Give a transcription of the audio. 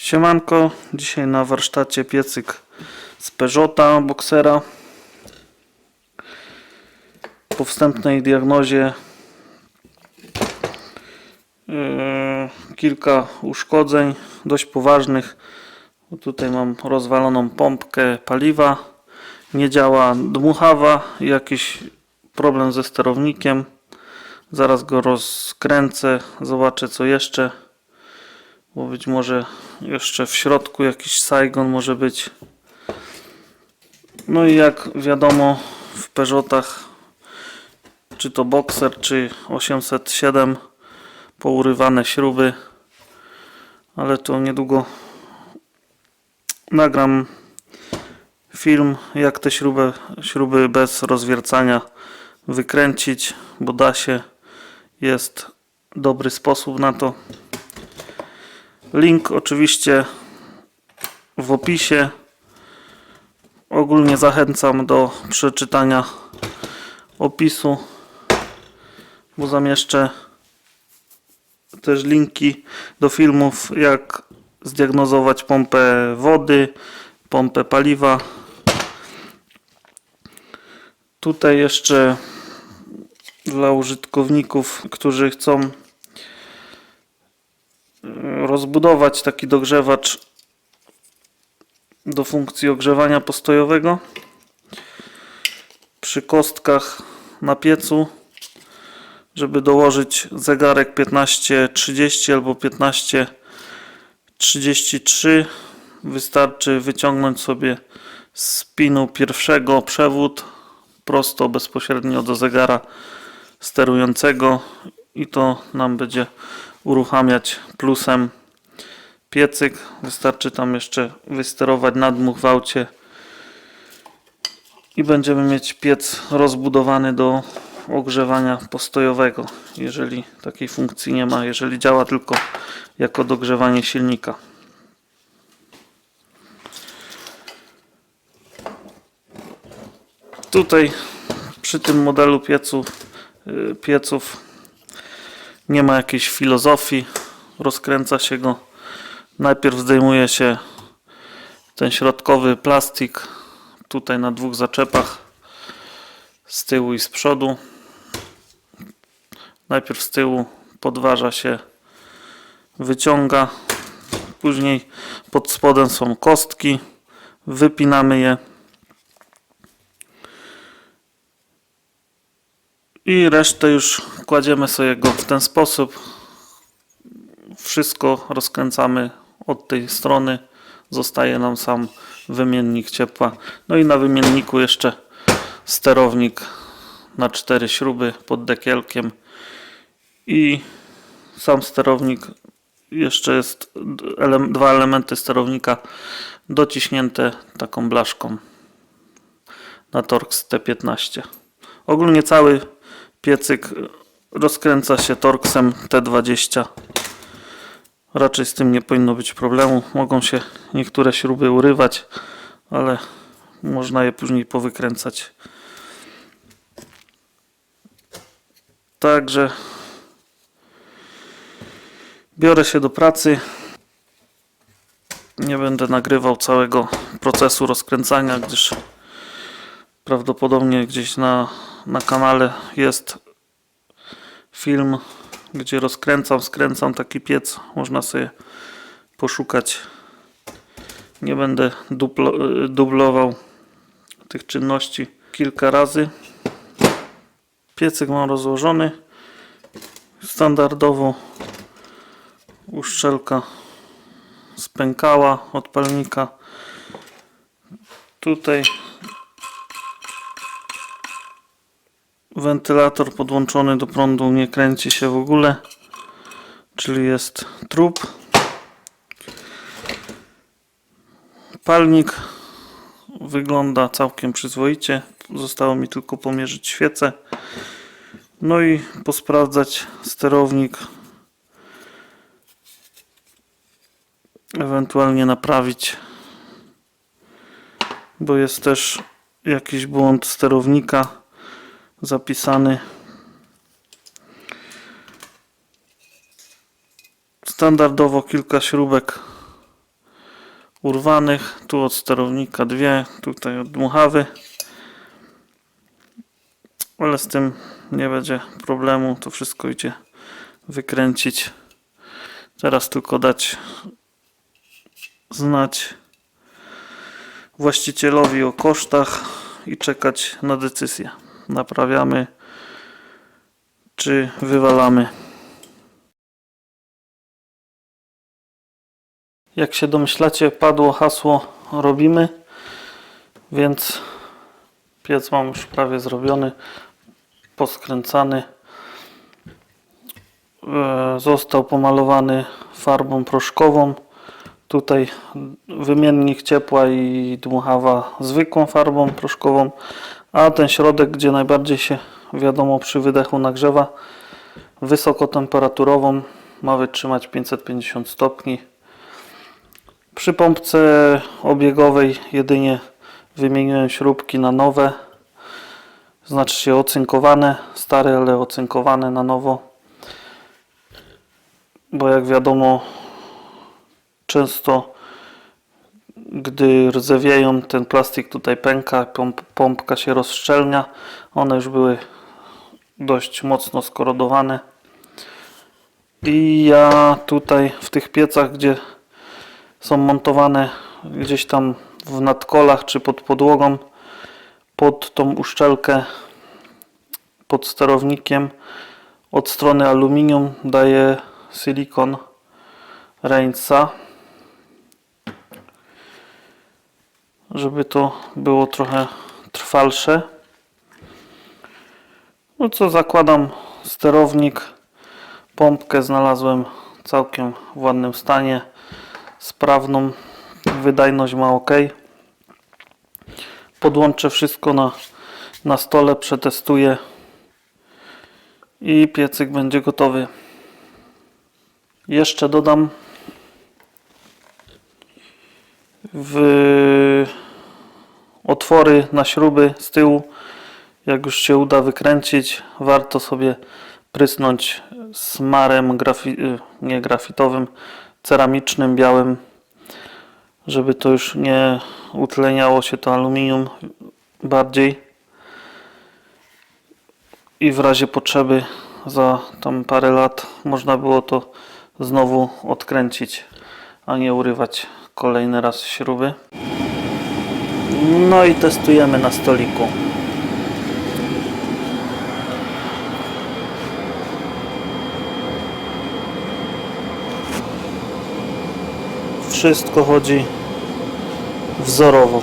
Siemanko, dzisiaj na warsztacie piecyk z Peugeota Boxera. Po wstępnej diagnozie kilka uszkodzeń dość poważnych. Tutaj mam rozwaloną pompkę paliwa, nie działa dmuchawa, jakiś problem ze sterownikiem. Zaraz go rozkręcę, zobaczę co jeszcze, bo być może jeszcze w środku jakiś Saigon może być. No i jak wiadomo, w Peugeotach, czy to Boxer, czy 807, pourywane śruby, ale to niedługo nagram film, jak te śruby bez rozwiercania wykręcić, bo da się, jest dobry sposób na to. Link oczywiście w opisie. Ogólnie zachęcam do przeczytania opisu, bo zamieszczę też linki do filmów, jak zdiagnozować pompę wody, pompę paliwa. Tutaj jeszcze dla użytkowników, którzy chcą rozbudować taki dogrzewacz do funkcji ogrzewania postojowego przy kostkach na piecu, żeby dołożyć zegarek 15:30 albo 15:33, wystarczy wyciągnąć sobie z pinu pierwszego przewód prosto, bezpośrednio do zegara sterującego i to nam będzie uruchamiać plusem piecyk. Wystarczy tam jeszcze wysterować nadmuch w aucie i będziemy mieć piec rozbudowany do ogrzewania postojowego, jeżeli takiej funkcji nie ma, jeżeli działa tylko jako dogrzewanie silnika. Tutaj przy tym modelu pieców nie ma jakiejś filozofii, rozkręca się go. Najpierw zdejmuje się ten środkowy plastik, tutaj na dwóch zaczepach, z tyłu i z przodu. Najpierw z tyłu podważa się, wyciąga, później pod spodem są kostki, wypinamy je i resztę już kładziemy sobie go w ten sposób. Wszystko rozkręcamy od tej strony, zostaje nam sam wymiennik ciepła. No i na wymienniku jeszcze sterownik na 4 śruby pod dekielkiem i sam sterownik, jeszcze jest dwa elementy sterownika dociśnięte taką blaszką na Torx T15. Ogólnie cały piecyk rozkręca się Torxem T20. Raczej z tym nie powinno być problemu. Mogą się niektóre śruby urywać, ale można je później powykręcać. Także biorę się do pracy. Nie będę nagrywał całego procesu rozkręcania, gdyż prawdopodobnie gdzieś na kanale jest film, gdzie skręcam taki piec. Można sobie poszukać. Nie będę dublował tych czynności kilka razy. Piecyk mam rozłożony. Standardowo uszczelka spękała od palnika. Tutaj wentylator podłączony do prądu nie kręci się w ogóle, czyli jest trup. Palnik wygląda całkiem przyzwoicie. Zostało mi tylko pomierzyć świecę, no i posprawdzać sterownik, ewentualnie naprawić, bo jest też jakiś błąd sterownika zapisany. Standardowo kilka śrubek urwanych. Tu od sterownika dwie, tutaj od dmuchawy. Ale z tym nie będzie problemu, to wszystko idzie wykręcić. Teraz tylko dać znać właścicielowi o kosztach i czekać na decyzję. Naprawiamy czy wywalamy. Jak się domyślacie, padło hasło robimy, więc piec mam już prawie zrobiony, poskręcany. Został pomalowany farbą proszkową. Tutaj wymiennik ciepła i dmuchawa zwykłą farbą proszkową, a ten środek, gdzie najbardziej się wiadomo przy wydechu nagrzewa, wysokotemperaturową, ma wytrzymać 550 stopni. Przy pompce obiegowej jedynie wymieniłem śrubki na nowe, znaczy się ocynkowane, stare, ale ocynkowane na nowo, bo jak wiadomo często gdy rdzewieją, ten plastik tutaj pęka, pompka się rozszczelnia, one już były dość mocno skorodowane i ja tutaj w tych piecach, gdzie są montowane gdzieś tam w nadkolach czy pod podłogą, pod tą uszczelkę pod sterownikiem od strony aluminium daję silikon Reinza, żeby to było trochę trwalsze. No co, zakładam sterownik, pompkę znalazłem całkiem w ładnym stanie, sprawną, wydajność ma ok. Podłączę wszystko na stole, przetestuję i piecyk będzie gotowy. Jeszcze dodam otwory na śruby z tyłu. Jak już się uda wykręcić, warto sobie prysnąć smarem nie grafitowym, ceramicznym, białym, żeby to już nie utleniało się to aluminium bardziej i w razie potrzeby za tam parę lat można było to znowu odkręcić, a nie urywać kolejny raz śruby. No i testujemy na stoliku. Wszystko chodzi wzorowo.